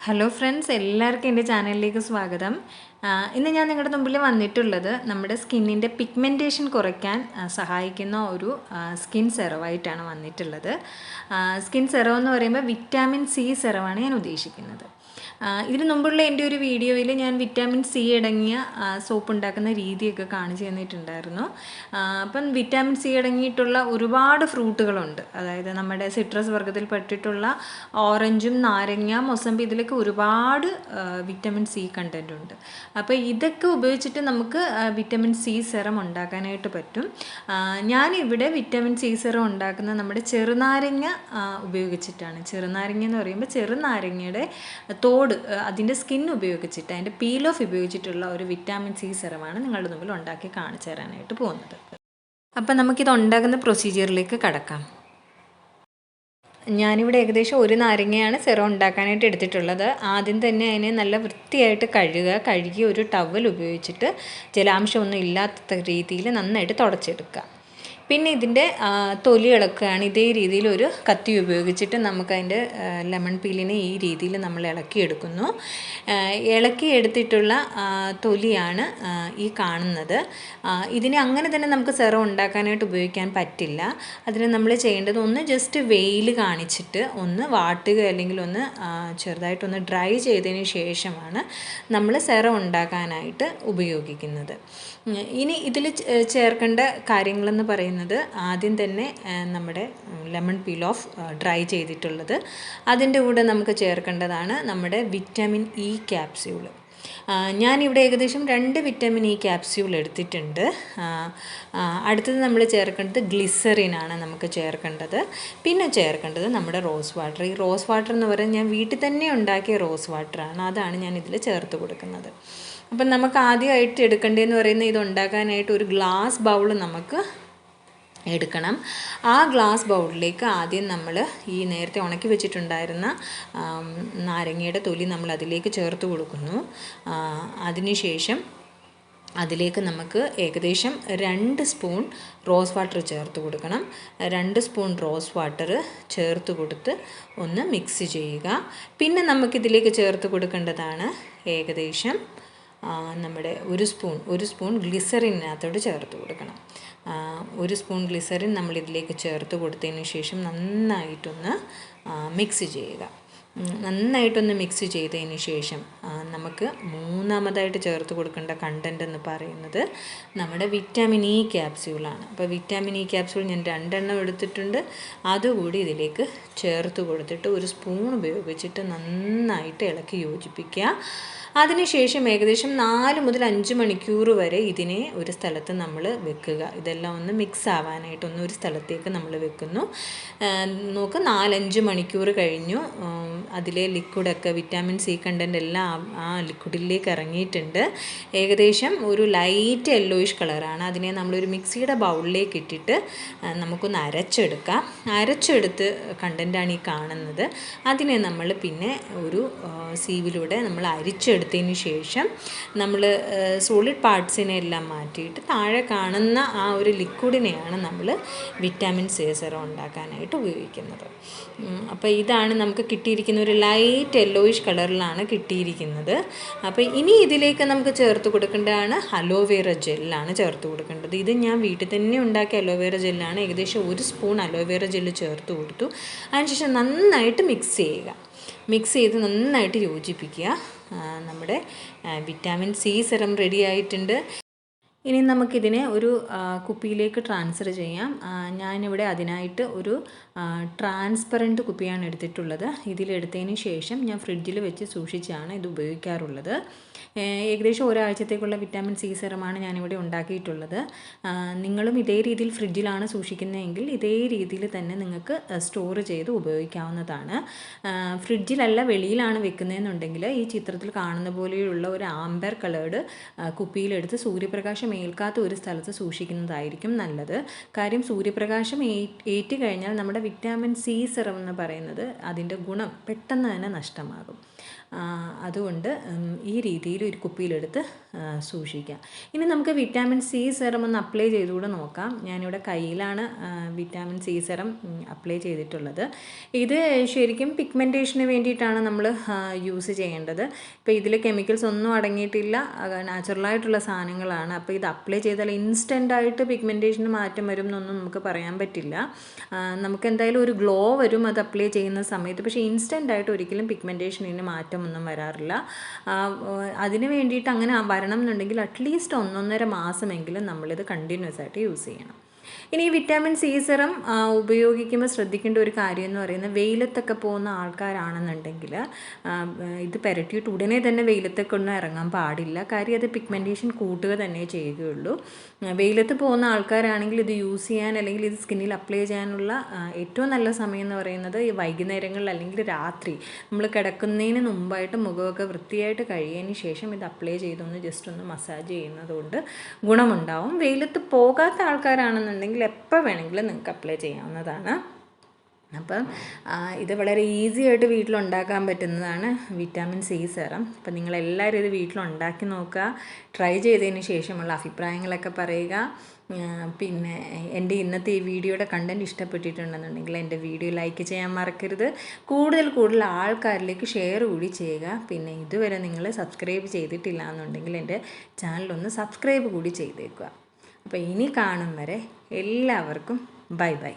Hello friends, എല്ലാവർക്കും എൻ്റെ ചാനലിലേക്ക് സ്വാഗതം. ഇന്ന് ഞാൻ നിങ്ങളുടെ മുമ്പിൽ വന്നിട്ടുള്ളത് നമ്മുടെ സ്കിന്നിൻ്റെ പിഗ്മെൻറ്റേഷൻ കുറയ്ക്കാൻ സഹായിക്കുന്ന ഒരു സ്കിൻ സെറമായിട്ടാണ് വന്നിട്ടുള്ളത്. സ്കിൻ സെറം എന്ന് പറയുമ്പോൾ വിറ്റാമിൻ സി സെറമാണ് ഞാൻ ഉദ്ദേശിക്കുന്നത്. ഇതിനു മുമ്പുള്ള എൻ്റെ ഒരു വീഡിയോയിൽ ഞാൻ വിറ്റാമിൻ സി അടങ്ങിയ സോപ്പ് ഉണ്ടാക്കുന്ന രീതിയൊക്കെ കാണിച്ചു തന്നിട്ടുണ്ടായിരുന്നു. അപ്പം വിറ്റാമിൻ സി അടങ്ങിയിട്ടുള്ള ഒരുപാട് ഫ്രൂട്ടുകളുണ്ട്. അതായത് നമ്മുടെ സിട്രസ് വർഗ്ഗത്തിൽ പെട്ടിട്ടുള്ള ഓറഞ്ചും നാരങ്ങ മൊസമ്പി ഇതിലൊക്കെ ഒരുപാട് വിറ്റാമിൻ സി കണ്ടൻ്റ് ഉണ്ട്. അപ്പോൾ ഇതൊക്കെ ഉപയോഗിച്ചിട്ട് നമുക്ക് വിറ്റാമിൻ സി സെറം ഉണ്ടാക്കാനായിട്ട് പറ്റും. ഞാനിവിടെ വിറ്റാമിൻ സി സെറം ഉണ്ടാക്കുന്നത് നമ്മുടെ ചെറുനാരങ്ങ ഉപയോഗിച്ചിട്ടാണ്. ചെറുനാരങ്ങ എന്ന് പറയുമ്പോൾ ചെറുനാരങ്ങയുടെ തോട് അതിൻ്റെ സ്കിൻ ഉപയോഗിച്ചിട്ട് അതിൻ്റെ പീൽ ഓഫ് ഉപയോഗിച്ചിട്ടുള്ള ഒരു വിറ്റാമിൻ സി സെറമാണ് നിങ്ങളുടെ മുമ്പിൽ ഉണ്ടാക്കി കാണിച്ചു തരാനായിട്ട് പോകുന്നത്. അപ്പം നമുക്കിത് ഉണ്ടാക്കുന്ന പ്രൊസീജിയറിലേക്ക് കടക്കാം. ഞാനിവിടെ ഏകദേശം ഒരു നാരങ്ങയാണ് സെറം ഉണ്ടാക്കാനായിട്ട് എടുത്തിട്ടുള്ളത്. ആദ്യം തന്നെ അതിനെ നല്ല വൃത്തിയായിട്ട് കഴുകി ഒരു ടവൽ ഉപയോഗിച്ചിട്ട് ജലാംശമൊന്നും ഇല്ലാത്ത രീതിയിൽ നന്നായിട്ട് തുടച്ചെടുക്കുക. പിന്നെ ഇതിൻ്റെ തൊലി ഇളക്കുകയാണ്. ഇതേ രീതിയിൽ ഒരു കത്തി ഉപയോഗിച്ചിട്ട് നമുക്കതിൻ്റെ ലെമൺ പീലിനെ ഈ രീതിയിൽ നമ്മൾ ഇളക്കിയെടുക്കുന്നു. ഇളക്കിയെടുത്തിട്ടുള്ള തൊലിയാണ് ഈ കാണുന്നത്. ഇതിനെ അങ്ങനെ തന്നെ നമുക്ക് സെറം ഉണ്ടാക്കാനായിട്ട് ഉപയോഗിക്കാൻ പറ്റില്ല. അതിന് നമ്മൾ ചെയ്യേണ്ടത് ഒന്ന് ജസ്റ്റ് വെയിൽ കാണിച്ചിട്ട് ഒന്ന് വാട്ടുക, അല്ലെങ്കിൽ ഒന്ന് ചെറുതായിട്ടൊന്ന് ഡ്രൈ ചെയ്തതിന് ശേഷമാണ് നമ്മൾ സെറം ഉണ്ടാക്കാനായിട്ട് ഉപയോഗിക്കുന്നത്. ഇനി ഇതിൽ ചേർക്കേണ്ട കാര്യങ്ങളെന്ന് പറയുന്നത്, ആദ്യം തന്നെ നമ്മുടെ ലെമൺ പീൽ ഓഫ് ഡ്രൈ ചെയ്തിട്ടുള്ളത്, അതിൻ്റെ കൂടെ നമുക്ക് ചേർക്കേണ്ടതാണ് നമ്മുടെ വിറ്റാമിൻ ഇ ക്യാപ്സ്യൂള്. ഞാനിവിടെ ഏകദേശം 2 വിറ്റാമിൻ ഇ ക്യാപ്സ്യൂൾ എടുത്തിട്ടുണ്ട്. അടുത്തത് നമ്മൾ ചേർക്കേണ്ടത് ഗ്ലിസറിനാണ് നമുക്ക് ചേർക്കേണ്ടത്. പിന്നെ ചേർക്കേണ്ടത് നമ്മുടെ റോസ് വാട്ടർ. ഈ റോസ് വാട്ടർ എന്ന് പറയുന്നത് ഞാൻ വീട്ടിൽ തന്നെ ഉണ്ടാക്കിയ റോസ് വാട്ടറാണ്. അതാണ് ഞാൻ ഇതിൽ ചേർത്ത് കൊടുക്കുന്നത്. അപ്പം നമുക്ക് ആദ്യമായിട്ട് എടുക്കേണ്ടതെന്ന് പറയുന്നത്, ഇത് ഉണ്ടാക്കാനായിട്ട് ഒരു ഗ്ലാസ് ബൗൾ നമുക്ക് എടുക്കണം. ആ ഗ്ലാസ് ബൗളിലേക്ക് ആദ്യം നമ്മൾ ഈ നേരത്തെ ഉണക്കി വെച്ചിട്ടുണ്ടായിരുന്ന നാരങ്ങയുടെ തൊലി നമ്മൾ അതിലേക്ക് ചേർത്ത് കൊടുക്കുന്നു. അതിനുശേഷം അതിലേക്ക് നമുക്ക് ഏകദേശം 2 സ്പൂൺ റോസ് വാട്ടർ ചേർത്ത് കൊടുക്കണം. 2 സ്പൂൺ റോസ് വാട്ടർ ചേർത്ത് കൊടുത്ത് ഒന്ന് മിക്സ് ചെയ്യുക. പിന്നെ നമുക്കിതിലേക്ക് ചേർത്ത് കൊടുക്കേണ്ടതാണ് ഏകദേശം നമ്മുടെ ഒരു സ്പൂൺ ഗ്ലിസറിനകത്തോട് ചേർത്ത് കൊടുക്കണം. 1 സ്പൂൺ ഗ്ലിസറിൻ നമ്മളിതിലേക്ക് ചേർത്ത് കൊടുത്തതിന് ശേഷം നന്നായിട്ടൊന്ന് മിക്സ് ചെയ്യുക. നന്നായിട്ടൊന്ന് മിക്സ് ചെയ്തതിന് ശേഷം നമുക്ക് മൂന്നാമതായിട്ട് ചേർത്ത് കൊടുക്കേണ്ട കണ്ടൻറ്റ് എന്ന് പറയുന്നത് നമ്മുടെ വിറ്റാമിൻ ഇ ക്യാപ്സ്യൂളാണ്. അപ്പോൾ വിറ്റാമിൻ ഇ ക്യാപ്സ്യൂൾ ഞാൻ 2 എണ്ണം എടുത്തിട്ടുണ്ട്. അതുകൂടി ഇതിലേക്ക് ചേർത്ത് കൊടുത്തിട്ട് ഒരു സ്പൂൺ ഉപയോഗിച്ചിട്ട് നന്നായിട്ട് ഇളക്കി യോജിപ്പിക്കുക. അതിനുശേഷം ഏകദേശം 4 മുതൽ 5 മണിക്കൂർ വരെ ഇതിനെ ഒരു സ്ഥലത്ത് നമ്മൾ വെക്കുക. ഇതെല്ലാം ഒന്ന് മിക്സ് ആവാനായിട്ട് ഒരു സ്ഥലത്തേക്ക് നമ്മൾ വെക്കുന്നു. നോക്ക് 4-5 മണിക്കൂർ കഴിഞ്ഞു. അതിലെ ലിക്വിഡൊക്കെ വിറ്റാമിൻ സി കണ്ടൻ്റ് എല്ലാം ആ ലിക്വിഡിലേക്ക് ഇറങ്ങിയിട്ടുണ്ട്. ഏകദേശം ഒരു ലൈറ്റ് യെല്ലോയിഷ് കളറാണ്. അതിനെ നമ്മളൊരു മിക്സിയുടെ ബൗളിലേക്ക് ഇട്ടിട്ട് നമുക്കൊന്ന് അരച്ചെടുക്കാം. അരച്ചെടുത്ത് കണ്ടൻ്റാണ് ഈ കാണുന്നത്. അതിനെ നമ്മൾ പിന്നെ ഒരു സീവിലൂടെ നമ്മൾ അരിച്ചെടുത്തതിന് ശേഷം നമ്മൾ സോളിഡ് പാർട്സിനെ എല്ലാം മാറ്റിയിട്ട് താഴെ കാണുന്ന ആ ഒരു ലിക്വിഡിനെയാണ് നമ്മൾ വിറ്റാമിൻ സി സെറം ഉണ്ടാക്കാനായിട്ട് ഉപയോഗിക്കുന്നത്. അപ്പോൾ ഇതാണ് നമുക്ക് കിട്ടിയിരിക്കുന്ന ഒരു ലൈറ്റ് യെല്ലോയിഷ് കളറിലാണ് കിട്ടിയിരിക്കുന്നത്. അപ്പോൾ ഇനി ഇതിലേക്ക് നമുക്ക് ചേർത്ത് കൊടുക്കേണ്ടതാണ് അലോവേറ ജെല്ലാണ് ചേർത്ത് കൊടുക്കേണ്ടത്. ഇത് ഞാൻ വീട്ടിൽ തന്നെ ഉണ്ടാക്കിയ അലോവേറ ജെല്ലാണ്. ഏകദേശം 1 സ്പൂൺ അലോവേറ ജെല്ല് ചേർത്ത് കൊടുത്തു. അതിനുശേഷം നന്നായിട്ട് മിക്സ് ചെയ്യുക. മിക്സ് ചെയ്ത് നന്നായിട്ട് യോജിപ്പിക്കുക. നമ്മുടെ വിറ്റാമിൻ സി സെറം റെഡി ആയിട്ടുണ്ട്. ഇനി നമുക്കിതിനെ ഒരു കുപ്പിയിലേക്ക് ട്രാൻസ്ഫർ ചെയ്യാം. ഞാനിവിടെ അതിനായിട്ട് ഒരു ട്രാൻസ്പെറൻറ്റ് കുപ്പിയാണ് എടുത്തിട്ടുള്ളത്. ഇതിലെടുത്തതിന് ശേഷം ഞാൻ ഫ്രിഡ്ജിൽ വെച്ച് സൂക്ഷിച്ചാണ് ഇത് ഉപയോഗിക്കാറുള്ളത്. ഏകദേശം ഒരാഴ്ചത്തേക്കുള്ള വിറ്റാമിൻ സി സെറമാണ് ഞാനിവിടെ ഉണ്ടാക്കിയിട്ടുള്ളത്. നിങ്ങളും ഇതേ രീതിയിൽ ഫ്രിഡ്ജിലാണ് സൂക്ഷിക്കുന്നതെങ്കിൽ ഇതേ രീതിയിൽ തന്നെ നിങ്ങൾക്ക് സ്റ്റോർ ചെയ്ത് ഉപയോഗിക്കാവുന്നതാണ്. ഫ്രിഡ്ജിലല്ല വെളിയിലാണ് വെക്കുന്നതെന്നുണ്ടെങ്കിൽ ഈ ചിത്രത്തിൽ കാണുന്ന പോലെയുള്ള ഒരു ആംബർ കളേർഡ് കുപ്പിയിലെടുത്ത് സൂര്യപ്രകാശം സൂര്യപ്രകാശം ഏൽക്കാത്ത ഒരു സ്ഥലത്ത് സൂക്ഷിക്കുന്നതായിരിക്കും നല്ലത്. കാര്യം സൂര്യപ്രകാശം ഏറ്റ് കഴിഞ്ഞാൽ നമ്മുടെ വിറ്റാമിൻ സി സെറം എന്ന് പറയുന്നത് അതിൻ്റെ ഗുണം പെട്ടെന്ന് തന്നെ നഷ്ടമാകും. അതുകൊണ്ട് ഈ രീതിയിൽ ഒരു കുപ്പിയിലെടുത്ത് സൂക്ഷിക്കാം. ഇനി നമുക്ക് വിറ്റാമിൻ സി സെറം ഒന്ന് അപ്ലൈ ചെയ്തുകൂടെ നോക്കാം. ഞാനിവിടെ കയ്യിലാണ് വിറ്റാമിൻ സി സെറം അപ്ലൈ ചെയ്തിട്ടുള്ളത്. ഇത് ശരിക്കും പിഗ്മെൻറ്റേഷന് വേണ്ടിയിട്ടാണ് നമ്മൾ യൂസ് ചെയ്യേണ്ടത്. ഇപ്പോൾ ഇതിൽ കെമിക്കൽസ് ഒന്നും അടങ്ങിയിട്ടില്ല, നാച്ചുറലായിട്ടുള്ള സാധനങ്ങളാണ്. അപ്പോൾ ഇത് അപ്ലൈ ചെയ്താൽ ഇൻസ്റ്റൻ്റായിട്ട് പിഗ്മെൻറ്റേഷന് മാറ്റം വരും എന്നൊന്നും നമുക്ക് പറയാൻ പറ്റില്ല. നമുക്ക് എന്തായാലും ഒരു ഗ്ലോ വരും അത് അപ്ലൈ ചെയ്യുന്ന സമയത്ത്. പക്ഷേ ഇൻസ്റ്റൻ്റായിട്ട് ഒരിക്കലും പിഗ്മെൻറ്റേഷനിന് മാറ്റമൊന്നും വരാറില്ല. അതിന് വേണ്ടിയിട്ട് അങ്ങനെ വരണം എന്നുണ്ടെങ്കിൽ അറ്റ്ലീസ്റ്റ് 1.5 മാസമെങ്കിലും നമ്മളിത് കണ്ടിന്യൂസ് ആയിട്ട് യൂസ് ചെയ്യണം. ഇനി വിറ്റാമിൻ സി സെറം ഉപയോഗിക്കുമ്പോൾ ശ്രദ്ധിക്കേണ്ട ഒരു കാര്യം എന്ന് പറയുന്നത്, വെയിലത്തൊക്കെ പോകുന്ന ആൾക്കാരാണെന്നുണ്ടെങ്കിൽ ഇത് പുരട്ടിയിട്ട് ഉടനെ തന്നെ വെയിലത്തൊക്കെ ഒന്നും ഇറങ്ങാൻ പാടില്ല. കാര്യം അത് പിഗ്മെൻറ്റേഷൻ കൂട്ടുക തന്നെ ചെയ്യുകയുള്ളൂ. വെയിലത്ത് പോകുന്ന ആൾക്കാരാണെങ്കിൽ ഇത് യൂസ് ചെയ്യാൻ അല്ലെങ്കിൽ ഇത് സ്കിന്നിൽ അപ്ലൈ ചെയ്യാനുള്ള ഏറ്റവും നല്ല സമയം എന്ന് പറയുന്നത് ഈ വൈകുന്നേരങ്ങളിൽ അല്ലെങ്കിൽ രാത്രി നമ്മൾ കിടക്കുന്നതിന് മുമ്പായിട്ട് മുഖമൊക്കെ വൃത്തിയായിട്ട് കഴിയതിന് ശേഷം ഇത് അപ്ലൈ ചെയ്തൊന്ന് ജസ്റ്റ് ഒന്ന് മസാജ് ചെയ്യുന്നത് കൊണ്ട് ഗുണമുണ്ടാവും. വെയിലത്ത് പോകാത്ത ആൾക്കാരാണെന്നുണ്ടെങ്കിൽ എപ്പോൾ വേണമെങ്കിലും നിങ്ങൾക്ക് അപ്ലൈ ചെയ്യാവുന്നതാണ്. അപ്പം ഇത് വളരെ ഈസി ആയിട്ട് വീട്ടിലുണ്ടാക്കാൻ പറ്റുന്നതാണ് വിറ്റാമിൻ സി സെറം. അപ്പം നിങ്ങളെല്ലാവരും ഇത് വീട്ടിലുണ്ടാക്കി നോക്കുക. ട്രൈ ചെയ്തതിന് ശേഷമുള്ള അഭിപ്രായങ്ങളൊക്കെ പറയുക. പിന്നെ എൻ്റെ ഇന്നത്തെ ഈ വീഡിയോയുടെ കണ്ടൻറ്റ് ഇഷ്ടപ്പെട്ടിട്ടുണ്ടെന്നുണ്ടെങ്കിൽ എൻ്റെ വീഡിയോ ലൈക്ക് ചെയ്യാൻ മറക്കരുത്. കൂടുതൽ ആൾക്കാരിലേക്ക് ഷെയർ കൂടി ചെയ്യുക. പിന്നെ ഇതുവരെ നിങ്ങൾ സബ്സ്ക്രൈബ് ചെയ്തിട്ടില്ല എന്നുണ്ടെങ്കിൽ എൻ്റെ ചാനലൊന്ന് സബ്സ്ക്രൈബ് കൂടി ചെയ്തേക്കുക. അപ്പോൾ ഇനി കാണും വരെ എല്ലാവർക്കും ബൈ ബൈ.